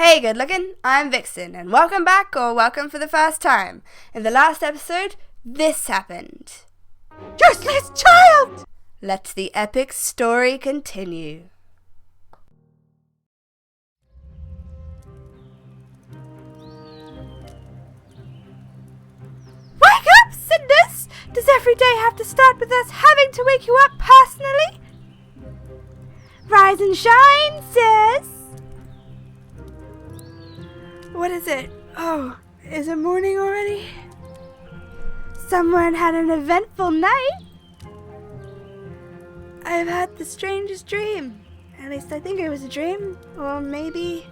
Hey good looking, I'm Vixen, and welcome back, or welcome for the first time. In the last episode, this happened. Useless child! Let the epic story continue. Wake up, Cinders! Does every day have to start with us having to wake you up personally? Rise and shine, sis! What is it? Oh, is it morning already? Someone had an eventful night. I've had the strangest dream. At least I think it was a dream. Or maybe...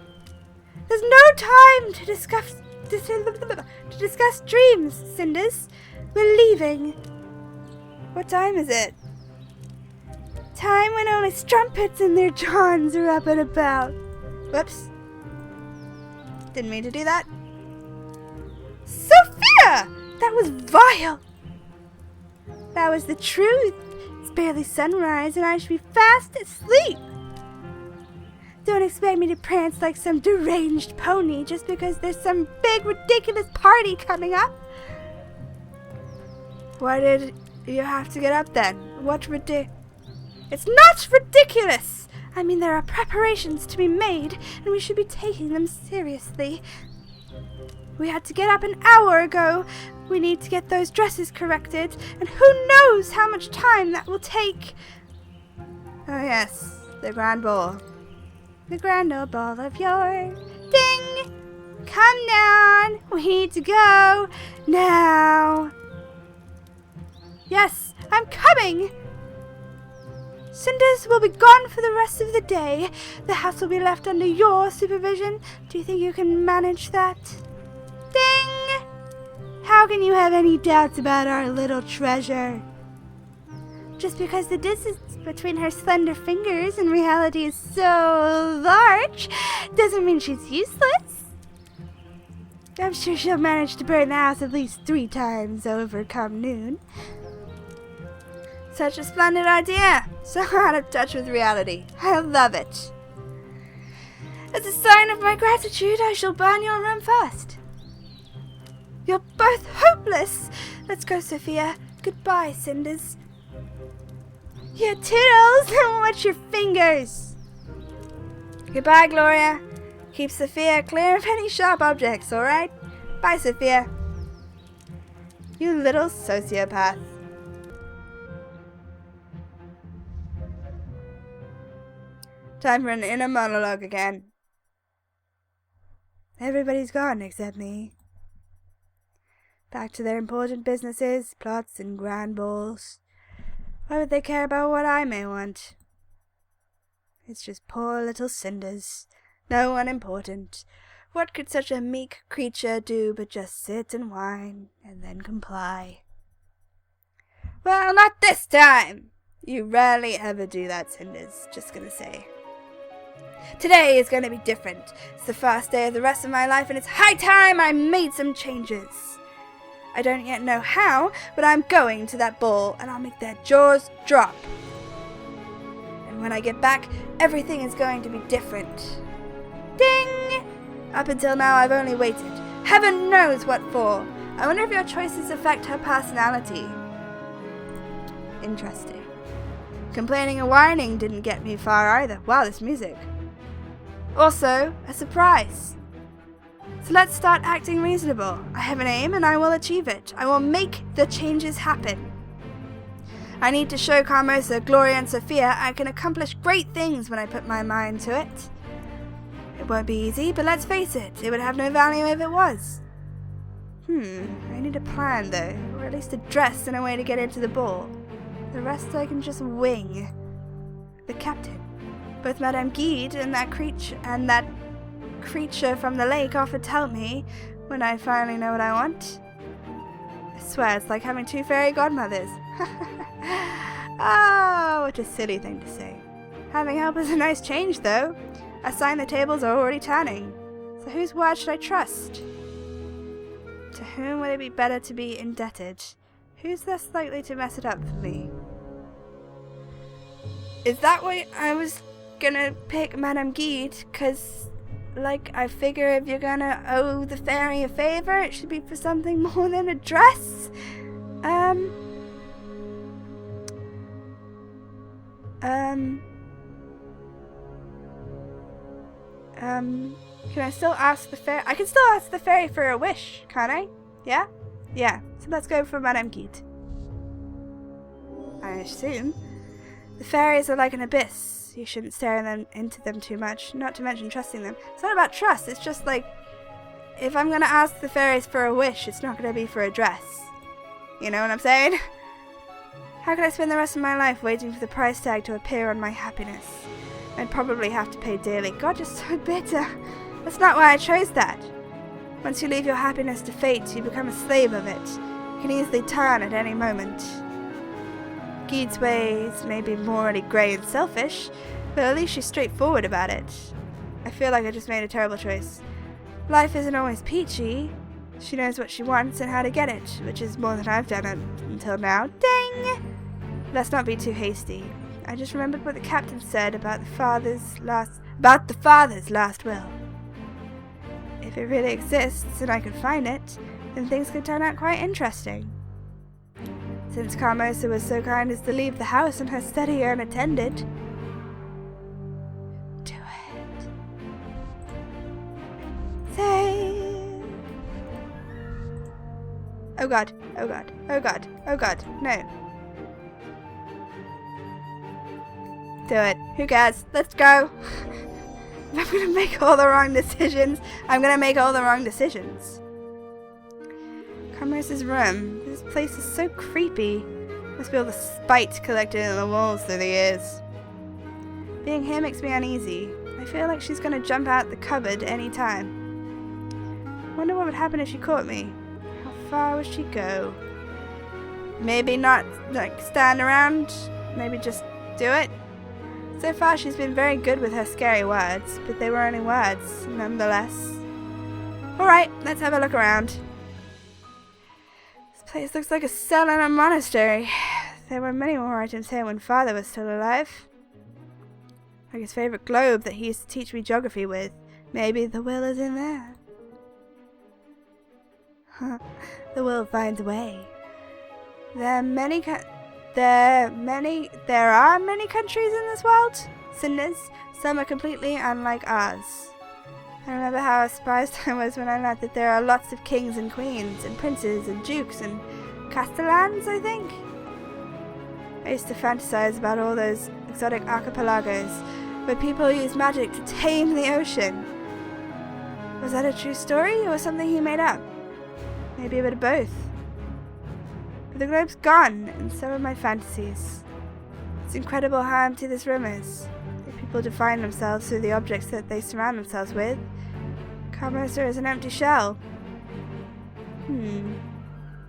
There's no time to discuss dreams, Cinders. We're leaving. What time is it? Time when only strumpets and their johns are up and about. Whoops. Didn't mean to do that. Sophia! That was vile. That was the truth. It's barely sunrise and I should be fast asleep. Don't expect me to prance like some deranged pony just because there's some big ridiculous party coming up. Why did you have to get up then? It's not ridiculous! I mean, there are preparations to be made, and we should be taking them seriously. We had to get up an hour ago. We need to get those dresses corrected, and who knows how much time that will take. Oh yes, the grand ball. The grand old ball of yore. Ding! Come down! We need to go now. Yes, I'm coming! Cinders will be gone for the rest of the day. The house will be left under your supervision. Do you think you can manage that? Ding! How can you have any doubts about our little treasure? Just because the distance between her slender fingers in reality is so large doesn't mean she's useless. I'm sure she'll manage to burn the house at least 3 times over come noon. Such a splendid idea. So out of touch with reality. I love it. As a sign of my gratitude, I shall burn your room first. You're both hopeless. Let's go, Sophia. Goodbye, Cinders. Your toodles! Watch your fingers. Goodbye, Gloria. Keep Sophia clear of any sharp objects, alright? Bye, Sophia. You little sociopath. Time for an inner monologue again. Everybody's gone except me. Back to their important businesses, plots and grand balls. Why would they care about what I may want? It's just poor little Cinders. No one important. What could such a meek creature do but just sit and whine and then comply? Well, not this time! You rarely ever do that, Cinders. Just gonna say. Today is going to be different. It's the first day of the rest of my life, and it's high time I made some changes. I don't yet know how, but I'm going to that ball, and I'll make their jaws drop. And when I get back, everything is going to be different. Ding! Up until now, I've only waited. Heaven knows what for. I wonder if your choices affect her personality. Interesting. Complaining and whining didn't get me far either. Wow, this music. Also, a surprise. So let's start acting reasonable. I have an aim and I will achieve it. I will make the changes happen. I need to show Carmosa, Gloria and Sophia I can accomplish great things when I put my mind to it. It won't be easy, but let's face it, it would have no value if it was. I need a plan though, or at least a dress and a way to get into the ball. The rest I can just wing. The captain. Both Madame Guide and that creature from the lake offered to help me when I finally know what I want. I swear it's like having 2 fairy godmothers. Oh, what a silly thing to say. Having help is a nice change though. A sign the tables are already turning. So whose word should I trust? To whom would it be better to be indebted? Who's less likely to mess it up for me? Is that why I was gonna pick Madame Guide? 'Cause like, I figure if you're gonna owe the fairy a favor, it should be for something more than a dress. Can I still ask the fairy? I can still ask the fairy for a wish, can't I? Yeah? Yeah. So let's go for Madame Keat. I assume. The fairies are like an abyss. You shouldn't stare into them too much, not to mention trusting them. It's not about trust, it's just like, if I'm gonna ask the fairies for a wish, it's not gonna be for a dress. You know what I'm saying? How can I spend the rest of my life waiting for the price tag to appear on my happiness? I'd probably have to pay dearly. God, you're so bitter. That's not why I chose that. Once you leave your happiness to fate, you become a slave of it. You can easily turn at any moment. Geed's ways may be morally grey and selfish, but at least she's straightforward about it. I feel like I just made a terrible choice. Life isn't always peachy. She knows what she wants and how to get it, which is more than I've done until now. Dang! Let's not be too hasty. I just remembered what the captain said about the father's last will. If it really exists and I can find it, then things could turn out quite interesting. Since Carmosa was so kind as to leave the house and her study unattended. Do it. Say. Oh god, oh god, oh god, oh god, no. Do it. Who cares? Let's go. I'm gonna make all the wrong decisions. I'm gonna make all the wrong decisions. Carmosa's room. This place is so creepy. Must be all the spite collected in the walls through the years. Being here makes me uneasy. I feel like she's gonna jump out the cupboard any time. Wonder what would happen if she caught me. How far would she go? Maybe not, like, stand around. Maybe just do it. So far she's been very good with her scary words, but they were only words, nonetheless. Alright, let's have a look around. This place looks like a cell in a monastery. There were many more items here when Father was still alive. Like his favourite globe that he used to teach me geography with. Maybe the will is in there. The will finds a way. There are many countries in this world, Cinders. Some are completely unlike ours. I remember how surprised I was when I learned that there are lots of kings and queens, and princes and dukes and castellans, I think. I used to fantasize about all those exotic archipelagos where people use magic to tame the ocean. Was that a true story or something he made up? Maybe a bit of both. But the globe's gone, and so are my fantasies. It's incredible how empty this room is. If people define themselves through the objects that they surround themselves with, Carmosa is an empty shell.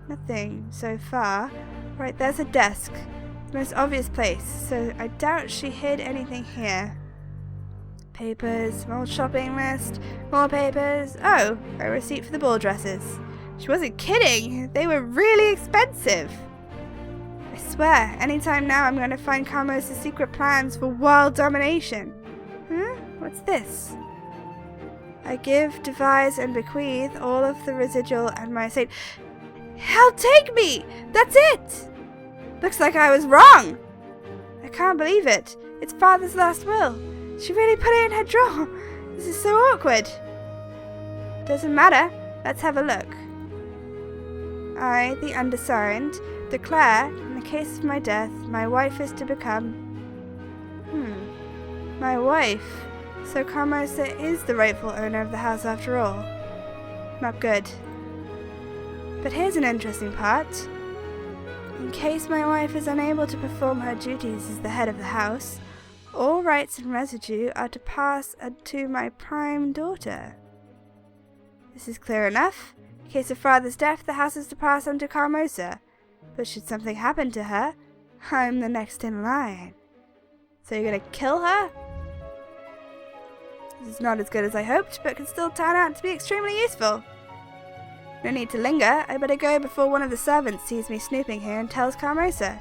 Nothing so far. Right, there's a desk. The most obvious place, so I doubt she hid anything here. Papers, an old shopping list, more papers. Oh, a receipt for the ball dresses. She wasn't kidding. They were really expensive. I swear, anytime now I'm going to find Carmosa's secret plans for world domination. What's this? I give, devise, and bequeath all of the residual and my estate. Hell, take me! That's it! Looks like I was wrong. I can't believe it. It's Father's last will. She really put it in her drawer. This is so awkward. Doesn't matter. Let's have a look. I, the undersigned, declare, in the case of my death, my wife is to become... My wife. So Carmosa is the rightful owner of the house after all. Not good. But here's an interesting part. In case my wife is unable to perform her duties as the head of the house, all rights and residue are to pass to my prime daughter. This is clear enough. In case of Father's death, the house is to pass on to Carmosa. But should something happen to her, I'm the next in line. So you're gonna kill her? This is not as good as I hoped, but can still turn out to be extremely useful. No need to linger. I better go before one of the servants sees me snooping here and tells Carmosa.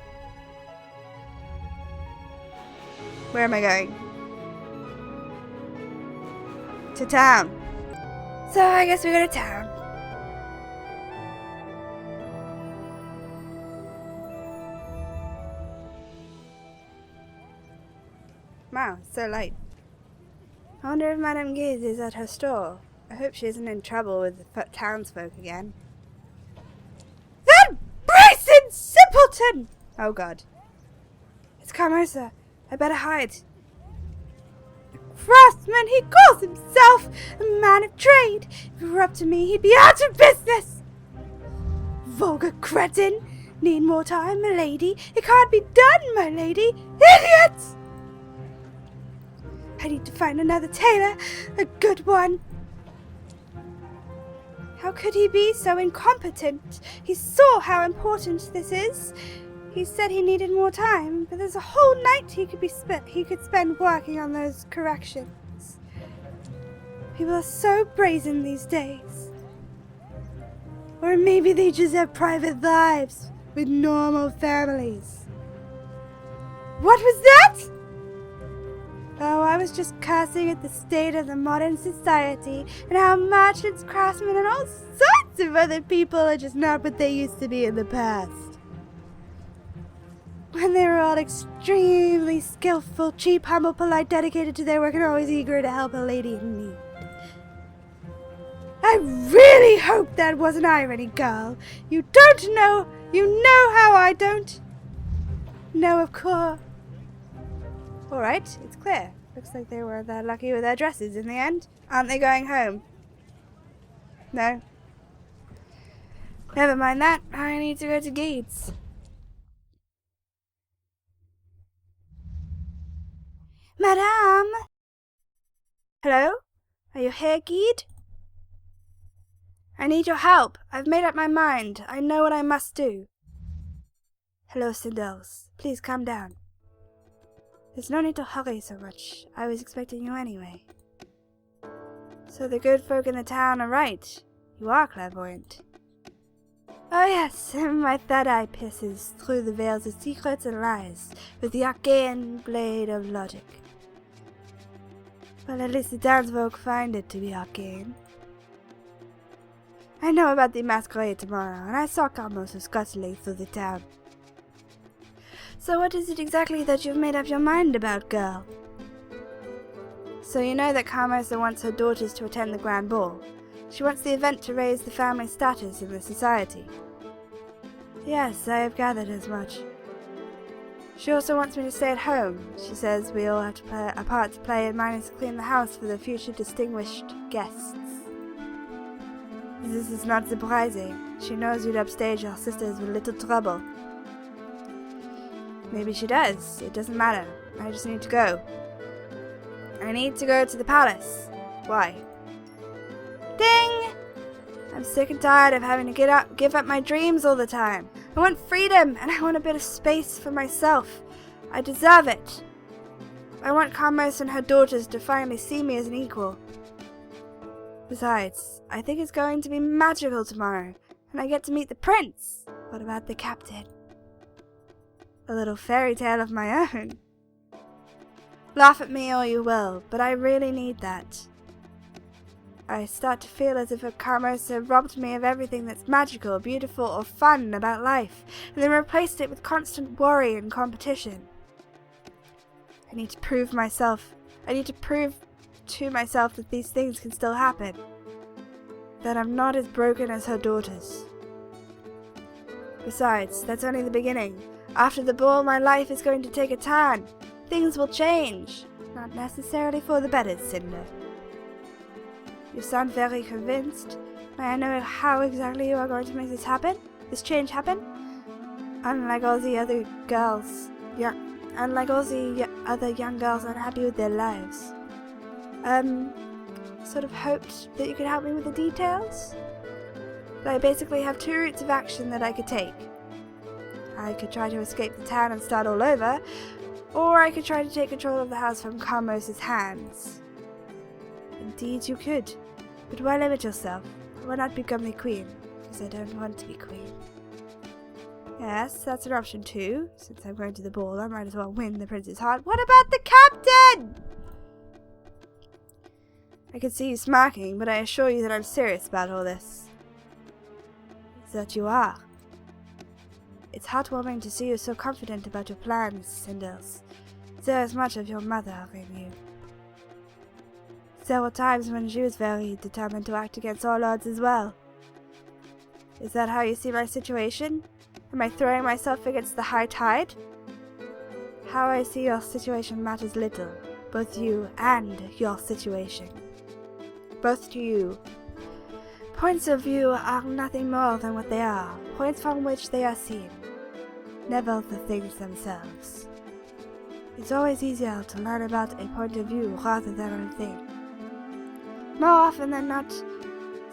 Where am I going? To town. So I guess we go to town. Wow, it's so late. I wonder if Madame Guise is at her store. I hope she isn't in trouble with the townsfolk again. That brazen simpleton! Oh god. It's Carmosa. I better hide. A craftsman, he calls himself a man of trade. If it were up to me, he'd be out of business. Vulgar cretin. Need more time, my lady. It can't be done, my lady. Idiots! I need to find another tailor, a good one. How could he be so incompetent? He saw how important this is. He said he needed more time, but there's a whole night he could spend working on those corrections. People are so brazen these days. Or maybe they just have private lives with normal families. What was that? Oh, I was just cursing at the state of the modern society and how merchants, craftsmen, and all sorts of other people are just not what they used to be in the past. When they were all extremely skillful, cheap, humble, polite, dedicated to their work, and always eager to help a lady in need. I really hope that wasn't irony, girl. You don't know. You know how I don't. No, of course. Alright, it's clear. Looks like they were that lucky with their dresses in the end. Aren't they going home? No. Never mind that. I need to go to Guides. Madame? Hello? Are you here, Guide? I need your help. I've made up my mind. I know what I must do. Hello, Cinders. Please calm down. There's no need to hurry so much. I was expecting you anyway. So the good folk in the town are right. You are clairvoyant. Oh yes, my third eye pierces through the veils of secrets and lies with the arcane blade of logic. Well, at least the townsfolk find it to be arcane. I know about the masquerade tomorrow, and I saw Carmosa scuttling through the town. So what is it exactly that you've made up your mind about, girl? So you know that Carmosa wants her daughters to attend the grand ball. She wants the event to raise the family status in the society. Yes, I have gathered as much. She also wants me to stay at home. She says we all have to play a part to play and mine is to clean the house for the future distinguished guests. This is not surprising. She knows you'd upstage our sisters with little trouble. Maybe she does. It doesn't matter. I just need to go. I need to go to the palace. Why? Ding! I'm sick and tired of having to give up my dreams all the time. I want freedom, and I want a bit of space for myself. I deserve it. I want Carmosa and her daughters to finally see me as an equal. Besides, I think it's going to be magical tomorrow, and I get to meet the prince. What about the captain? A little fairy tale of my own. Laugh at me all you will, but I really need that. I start to feel as if Carmosa robbed me of everything that's magical, beautiful, or fun about life, and then replaced it with constant worry and competition. I need to prove to myself that these things can still happen. That I'm not as broken as her daughters. Besides, that's only the beginning. After the ball, my life is going to take a turn. Things will change. Not necessarily for the better, Cinder. You sound very convinced. May I know how exactly you are going to make this change happen? Unlike all the other young girls unhappy with their lives. Sort of hoped that you could help me with the details? But I basically have two routes of action that I could take. I could try to escape the town and start all over, or I could try to take control of the house from Carmosa's hands. Indeed you could, but why limit yourself? Why not become the queen? Because I don't want to be queen. Yes, that's an option too. Since I'm going to the ball, I might as well win the prince's heart. What about the captain? I can see you smirking, but I assure you that I'm serious about all this. That you are. It's heartwarming to see you so confident about your plans, Cinders. There is much of your mother in you. There were times when she was very determined to act against all odds as well. Is that how you see my situation? Am I throwing myself against the high tide? How I see your situation matters little, both you and your situation. Both to you. Points of view are nothing more than what they are, points from which they are seen, never the things themselves. It's always easier to learn about a point of view rather than a thing. More often than not,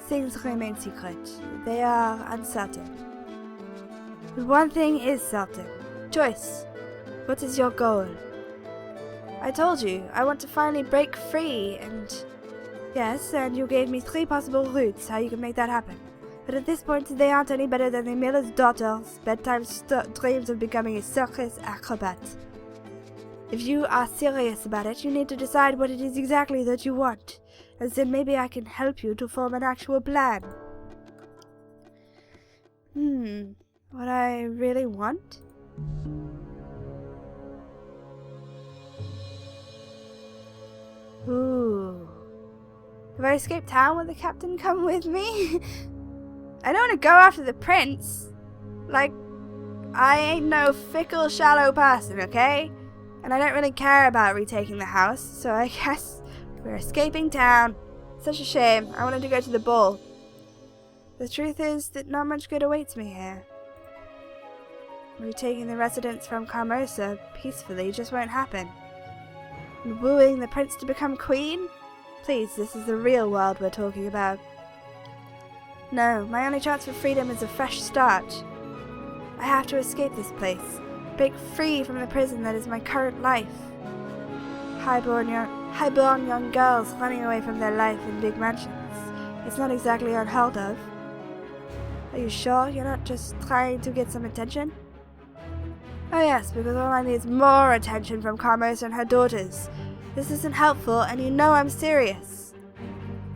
things remain secret. They are uncertain. But one thing is certain. Choice. What is your goal? I told you, I want to finally break free and... Yes, and you gave me 3 possible routes how you can make that happen. But at this point, they aren't any better than the miller's daughter's bedtime dreams of becoming a circus acrobat. If you are serious about it, you need to decide what it is exactly that you want, and then maybe I can help you to form an actual plan. What I really want? Ooh. If I escape town, will the captain come with me? I don't want to go after the prince. Like, I ain't no fickle, shallow person, okay? And I don't really care about retaking the house, so I guess we're escaping town. Such a shame. I wanted to go to the ball. The truth is that not much good awaits me here. Retaking the residents from Carmosa peacefully just won't happen. And wooing the prince to become queen? Please, this is the real world we're talking about. No, my only chance for freedom is a fresh start. I have to escape this place, break free from the prison that is my current life. Highborn young girls running away from their life in big mansions. It's not exactly unheard of. Are you sure you're not just trying to get some attention? Oh yes, because all I need is more attention from Carmosa and her daughters. This isn't helpful, and you know I'm serious.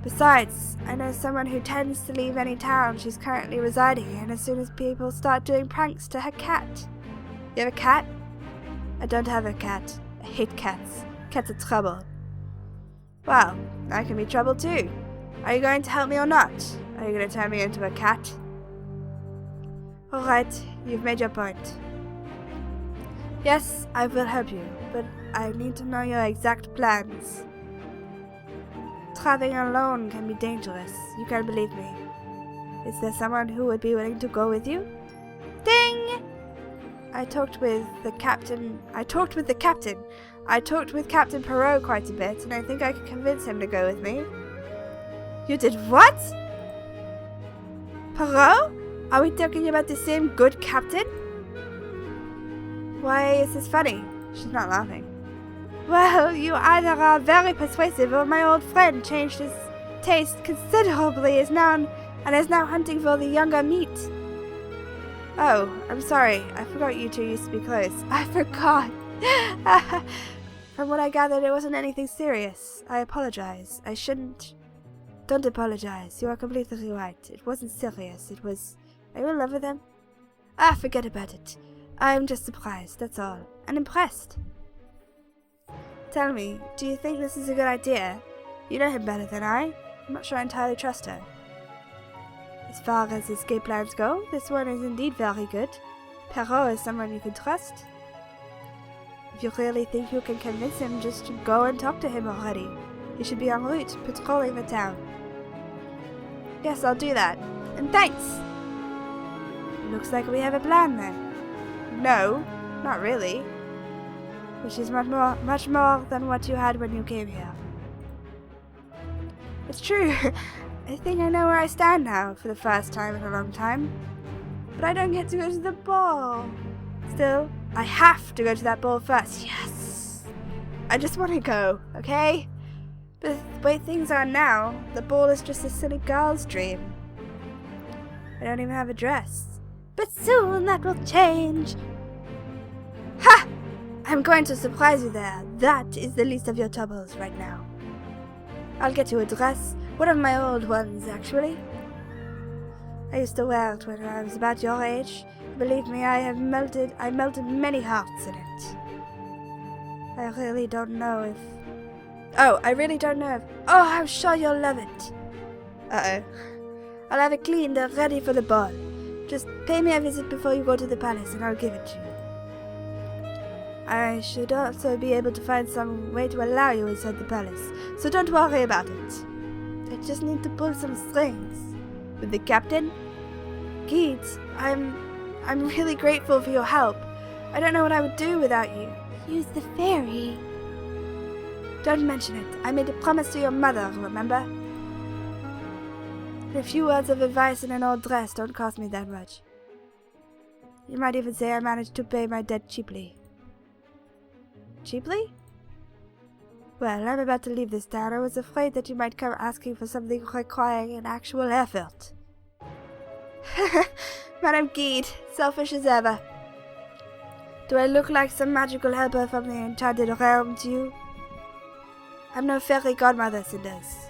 Besides, I know someone who tends to leave any town she's currently residing in as soon as people start doing pranks to her cat. You have a cat? I don't have a cat. I hate cats. Cats are trouble. Well, I can be trouble too. Are you going to help me or not? Are you going to turn me into a cat? Alright, you've made your point. Yes, I will help you, but I need to know your exact plans. Traveling alone can be dangerous, you can believe me. Is there someone who would be willing to go with you? Ding! I talked with Captain Perot quite a bit, and I think I could convince him to go with me. You did what? Perot? Are we talking about the same good captain? Why is this funny? She's not laughing. Well, you either are very persuasive or my old friend changed his taste considerably and is now hunting for the younger meat. Oh, I'm sorry. I forgot you two used to be close. I forgot. From what I gathered, it wasn't anything serious. I apologize. I shouldn't. Don't apologize. You are completely right. It wasn't serious. It was... Are you in love with him? Forget about it. I'm just surprised, that's all. And impressed. Tell me, do you think this is a good idea? You know him better than I. I'm not sure I entirely trust her. As far as escape plans go, this one is indeed very good. Perot is someone you can trust. If you really think you can convince him, just go and talk to him already. He should be en route, patrolling the town. Yes, I'll do that. And thanks! Looks like we have a plan then. No, not really. Which is much more than what you had when you came here. It's true. I think I know where I stand now for the first time in a long time. But I don't get to go to the ball. Still, I have to go to that ball first. Yes! I just want to go, okay? But the way things are now, the ball is just a silly girl's dream. I don't even have a dress. But soon that will change. Ha! I'm going to surprise you there. That is the least of your troubles right now. I'll get you a dress. One of my old ones, actually. I used to wear it when I was about your age. Believe me, I melted many hearts in it. I really don't know if... Oh, I'm sure you'll love it. Uh-oh. I'll have it cleaned and ready for the ball. Just pay me a visit before you go to the palace and I'll give it to you. I should also be able to find some way to allow you inside the palace, so don't worry about it. I just need to pull some strings. With the captain? Keats, I'm really grateful for your help. I don't know what I would do without you. Use the fairy. Don't mention it. I made a promise to your mother, remember? And a few words of advice in an old dress don't cost me that much. You might even say I managed to pay my debt cheaply. Cheaply? Well, I'm about to leave this town. I was afraid that you might come asking for something requiring an actual effort. Madame Guide, selfish as ever. Do I look like some magical helper from the enchanted realm to you? I'm no fairy godmother, Cinders.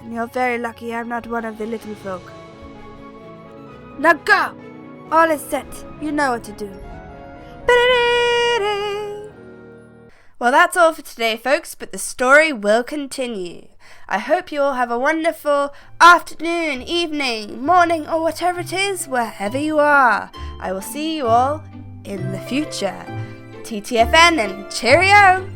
And you're very lucky I'm not one of the little folk. Now go! All is set. You know what to do. Well, that's all for today, folks, but the story will continue. I hope you all have a wonderful afternoon, evening, morning, or whatever it is, wherever you are. I will see you all in the future. TTFN and cheerio!